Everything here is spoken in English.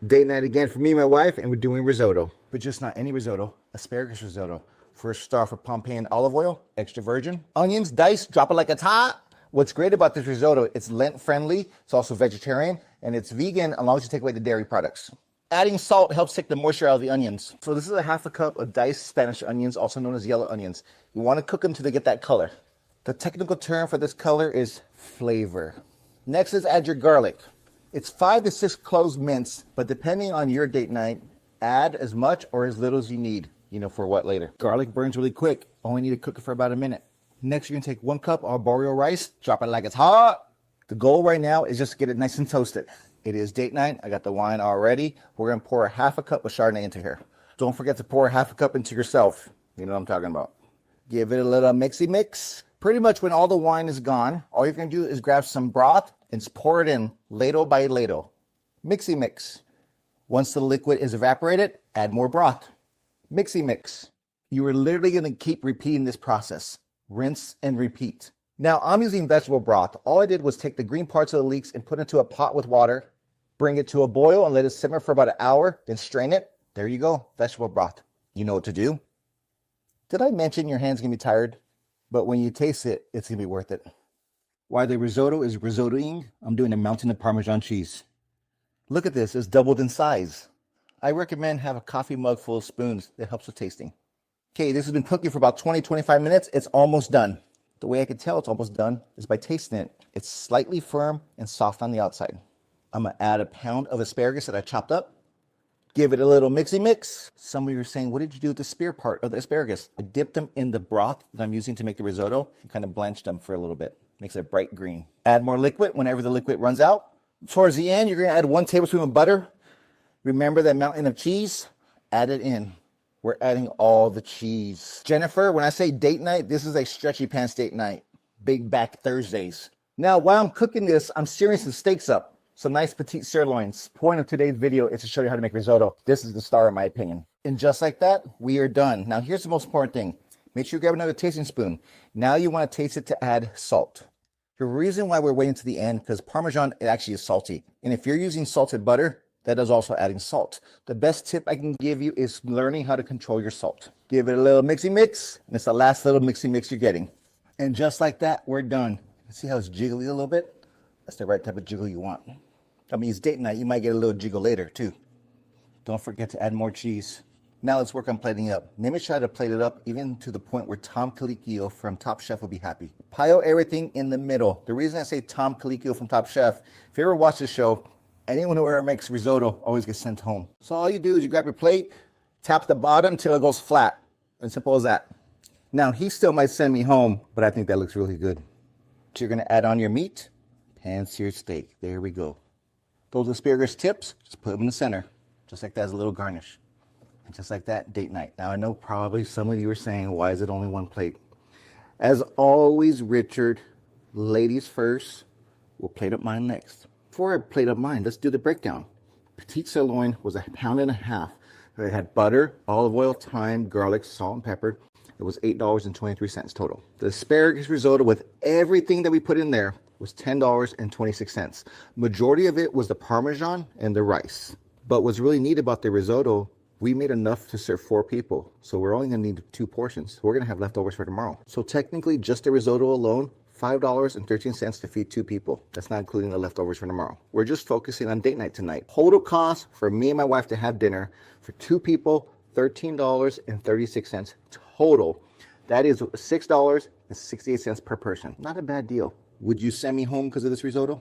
Date night again for me and my wife, and we're doing risotto. But just not any risotto, asparagus risotto. First start for Pompeian olive oil, extra virgin. Onions diced, drop it like it's hot. What's great about this risotto, it's Lent friendly, it's also vegetarian, and it's vegan as long as you take away the dairy products. Adding salt helps take the moisture out of the onions. So this is a half a cup of diced Spanish onions, also known as yellow onions. You want to cook them till they get that color. The technical term for this color is flavor. Next is add your garlic. It's 5 to 6 cloves minced, but depending on your date night, add as much or as little as you need, for what later. Garlic burns really quick. Only need to cook it for about a minute. Next, you're going to take 1 cup arborio rice, drop it like it's hot. The goal right now is just to get it nice and toasted. It is date night. I got the wine already. We're going to pour a half a cup of Chardonnay into here. Don't forget to pour a half a cup into yourself. You know what I'm talking about. Give it a little mixy mix. Pretty much when all the wine is gone, all you're going to do is grab some broth and pour it in ladle by ladle. Mixy mix. Once the liquid is evaporated, add more broth. Mixy mix. You are literally going to keep repeating this process. Rinse and repeat. Now I'm using vegetable broth. All I did was take the green parts of the leeks and put it into a pot with water, bring it to a boil and let it simmer for about an hour, then strain it. There you go, vegetable broth. You know what to do. Did I mention your hand's gonna be tired? But when you taste it, it's gonna be worth it. While the risotto is risottoing, I'm doing a mountain of Parmesan cheese. Look at this, it's doubled in size. I recommend have a coffee mug full of spoons. That helps with tasting. Okay, this has been cooking for about 20-25 minutes. It's almost done. The way I can tell it's almost done is by tasting it. It's slightly firm and soft on the outside. I'm gonna add a pound of asparagus that I chopped up. Give it a little mixy mix. Some of you are saying, what did you do with the spear part of the asparagus? I dipped them in the broth that I'm using to make the risotto and kind of blanched them for a little bit. Makes it bright green. Add more liquid whenever the liquid runs out. Towards the end, you're gonna add 1 tablespoon of butter. Remember that mountain of cheese? Add it in. We're adding all the cheese. Jennifer, when I say date night, this is a stretchy pants date night. Big back Thursdays. Now, while I'm cooking this, I'm searing some steaks up. Some nice petite sirloins. Point of today's video is to show you how to make risotto. This is the star in my opinion. And just like that, we are done. Now, here's the most important thing. Make sure you grab another tasting spoon. Now you want to taste it to add salt. The reason why we're waiting to the end, because Parmesan, it actually is salty. And if you're using salted butter, that is also adding salt. The best tip I can give you is learning how to control your salt. Give it a little mixy mix, and it's the last little mixy mix you're getting. And just like that, we're done. See how it's jiggly a little bit? That's the right type of jiggle you want. I mean, it's date night, you might get a little jiggle later too. Don't forget to add more cheese. Now let's work on plating up. Maybe try to plate it up even to the point where Tom Colicchio from Top Chef will be happy. Pile everything in the middle. The reason I say Tom Colicchio from Top Chef, if you ever watch the show, anyone who ever makes risotto always gets sent home. So all you do is you grab your plate, tap the bottom till it goes flat. As simple as that. Now he still might send me home, but I think that looks really good. So you're gonna add on your meat, pan-seared steak. There we go. Those asparagus tips, just put them in the center. Just like that as a little garnish. And just like that, date night. Now I know probably some of you are saying, why is it only 1 plate? As always, Richard, ladies first. We'll plate up mine next. Before I plate up mine, let's do the breakdown. Petite sirloin was 1.5 pounds. It had butter, olive oil, thyme, garlic, salt, and pepper. It was $8.23 total. The asparagus risotto with everything that we put in there was $10.26. Majority of it was the Parmesan and the rice. But what's really neat about the risotto, we made enough to serve 4 people. So we're only gonna need 2 portions. We're gonna have leftovers for tomorrow. So technically just the risotto alone, $5.13 to feed 2 people. That's not including the leftovers for tomorrow. We're just focusing on date night tonight. Total cost for me and my wife to have dinner for 2 people, $13.36 total. That is $6.68 per person. Not a bad deal. Would you send me home because of this risotto?